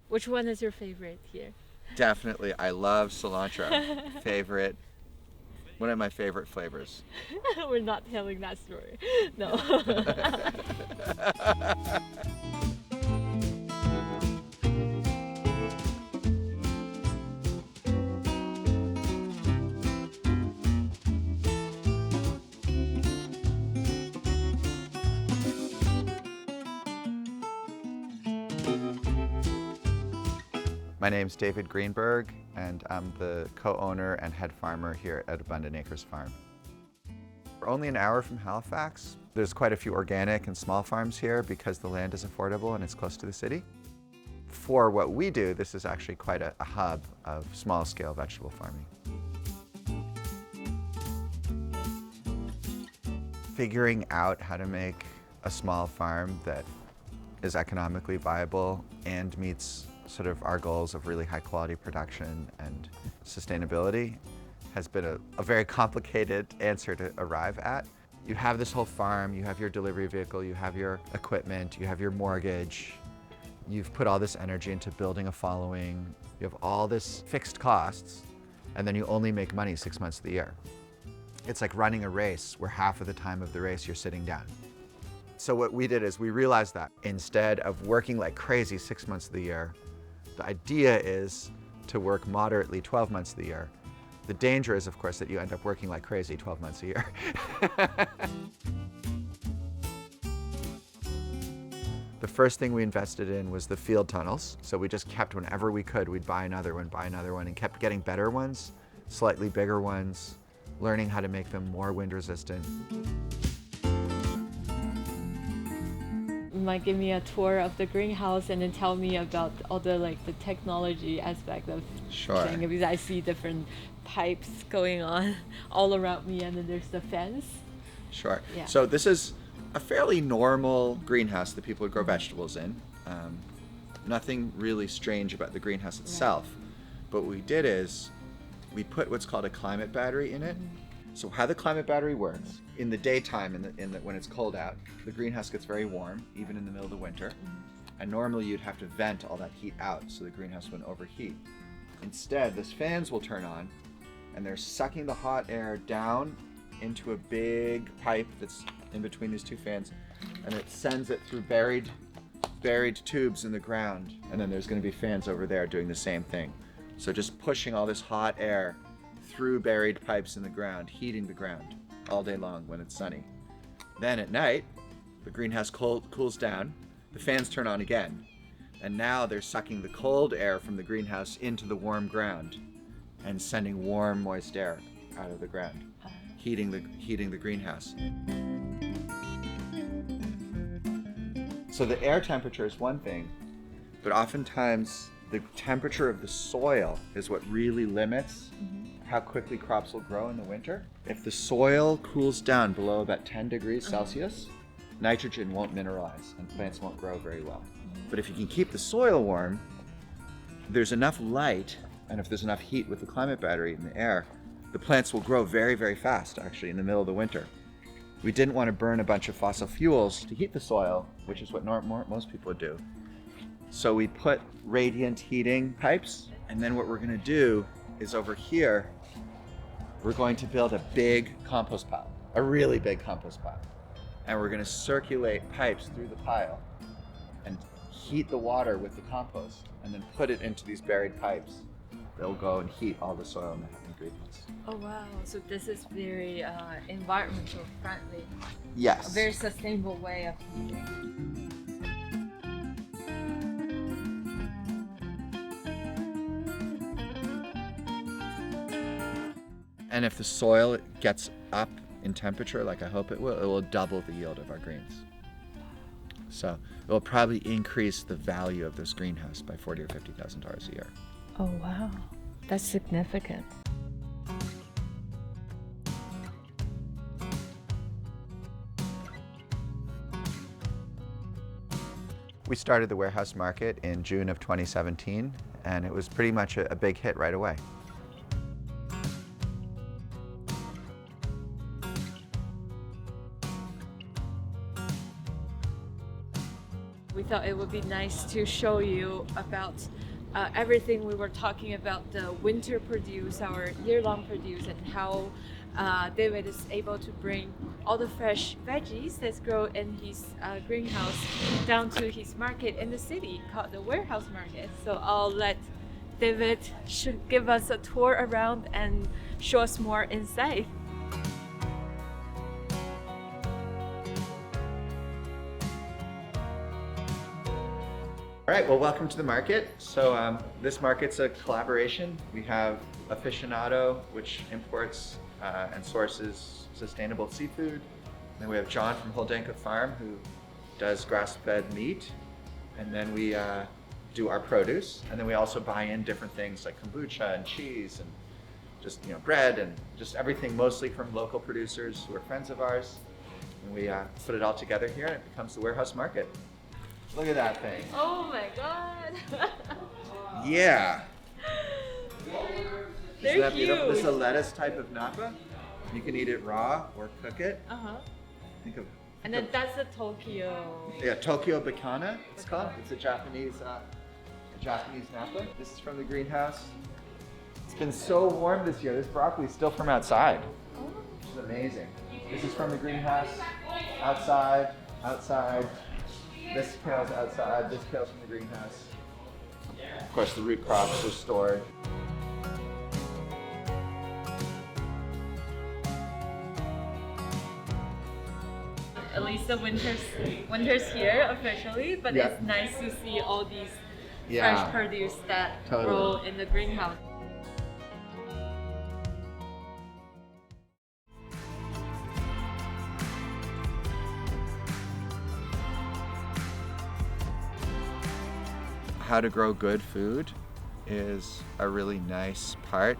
Which one is your favorite here? Definitely, I love cilantro. Favorite, one of my favorite flavors. We're not telling that story. No. My name's David Greenberg, and I'm the co-owner and head farmer here at Abundant Acres Farm. We're only an hour from Halifax. There's quite a few organic and small farms here because the land is affordable and it's close to the city. For what we do, this is actually quite a hub of small-scale vegetable farming. Figuring out how to make a small farm that is economically viable and meets sort of our goals of really high quality production and sustainability has been a very complicated answer to arrive at. You have this whole farm, you have your delivery vehicle, you have your equipment, you have your mortgage, you've put all this energy into building a following, you have all this fixed costs, and then you only make money 6 months of the year. It's like running a race where half of the time of the race you're sitting down. So what we did is we realized that instead of working like crazy 6 months of the year, the idea is to work moderately 12 months of the year. The danger is, of course, that you end up working like crazy 12 months a year. The first thing we invested in was the field tunnels. So we just kept, whenever we could, we'd buy another one, and kept getting better ones, slightly bigger ones, learning how to make them more wind resistant. You might give me a tour of the greenhouse and then tell me about all the technology aspect of Sure. thing, because I see different pipes going on all around me, and then there's the fence. Sure. Yeah. So this is a fairly normal greenhouse that people would grow vegetables in. Nothing really strange about the greenhouse itself. But what we did is we put what's called a climate battery in it. So how the climate battery works, in the daytime, when it's cold out, the greenhouse gets very warm, even in the middle of the winter. And normally you'd have to vent all that heat out so the greenhouse wouldn't overheat. Instead, these fans will turn on, and they're sucking the hot air down into a big pipe that's in between these two fans, and it sends it through buried tubes in the ground. And then there's going to be fans over there doing the same thing. So just pushing all this hot air through buried pipes in the ground, heating the ground all day long when it's sunny. Then at night, the greenhouse cools down, the fans turn on again, and now they're sucking the cold air from the greenhouse into the warm ground and sending warm, moist air out of the ground, heating the greenhouse. So the air temperature is one thing, but oftentimes the temperature of the soil is what really limits how quickly crops will grow in the winter. If the soil cools down below about 10 degrees Celsius, nitrogen won't mineralize and plants won't grow very well. But if you can keep the soil warm, there's enough light, and if there's enough heat with the climate battery in the air, the plants will grow very, very fast, actually, in the middle of the winter. We didn't want to burn a bunch of fossil fuels to heat the soil, which is what most people would do. So we put radiant heating pipes, and then what we're going to do is over here, we're going to build a big compost pile, a really big compost pile. And we're going to circulate pipes through the pile and heat the water with the compost, and then put it into these buried pipes. They'll go and heat all the soil and the ingredients. Oh wow, so this is very environmental friendly. Yes. A very sustainable way of eating. And if the soil gets up in temperature, like I hope it will double the yield of our greens. So it will probably increase the value of this greenhouse by $40,000 or $50,000 a year. Oh wow, that's significant. We started the warehouse market in June of 2017, and it was pretty much a big hit right away. We thought it would be nice to show you about everything we were talking about, the winter produce, our year-long produce, and how David is able to bring all the fresh veggies that's grown in his greenhouse down to his market in the city called the warehouse market. So I'll let David should give us a tour around and show us more inside. All right, well, welcome to the market. So this market's a collaboration. We have Aficionado, which imports and sources sustainable seafood. Then we have John from Holdenka Farm, who does grass-fed meat. And then we do our produce. And then we also buy in different things like kombucha and cheese and just bread and just everything, mostly from local producers who are friends of ours. And we put it all together here, and it becomes the warehouse market. Look at that thing. Oh my god. Yeah. They're Isn't that beautiful? huge. This is a lettuce type of napa. You can eat it raw or cook it. Think of. And then that's the Tokyo. Yeah, Tokyo Bacana, it's called. It's a Japanese napa. This is from the greenhouse. It's been so warm this year. This broccoli is still from outside. Which is amazing. This is from the greenhouse. Outside. This kale's outside. This kale's from the greenhouse. Of course, the root crops are stored. At least the winter's here officially, but Yeah. it's nice to see all these Yeah. fresh produce that Totally. grow in the greenhouse. How to grow good food is a really nice part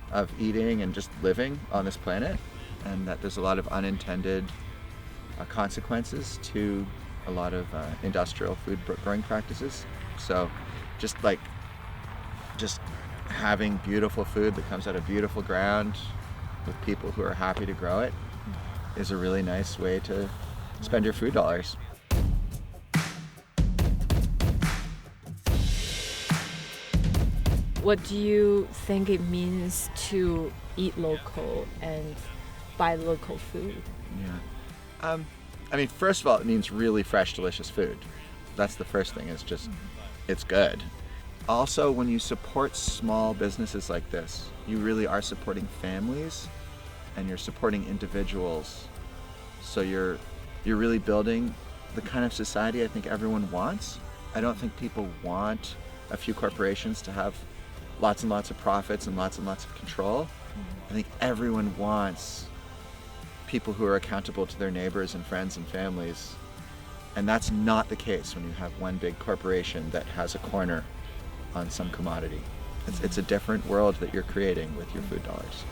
of eating and just living on this planet, and that there's a lot of unintended consequences to a lot of industrial food growing practices. So just having beautiful food that comes out of beautiful ground with people who are happy to grow it is a really nice way to spend your food dollars. What do you think it means to eat local and buy local food? Yeah. I mean, first of all, it means really fresh, delicious food. That's the first thing, is just, it's good. Also, when you support small businesses like this, you really are supporting families and you're supporting individuals. So you're really building the kind of society I think everyone wants. I don't think people want a few corporations to have lots and lots of profits and lots of control. I think everyone wants people who are accountable to their neighbors and friends and families. And that's not the case when you have one big corporation that has a corner on some commodity. It's a different world that you're creating with your food dollars.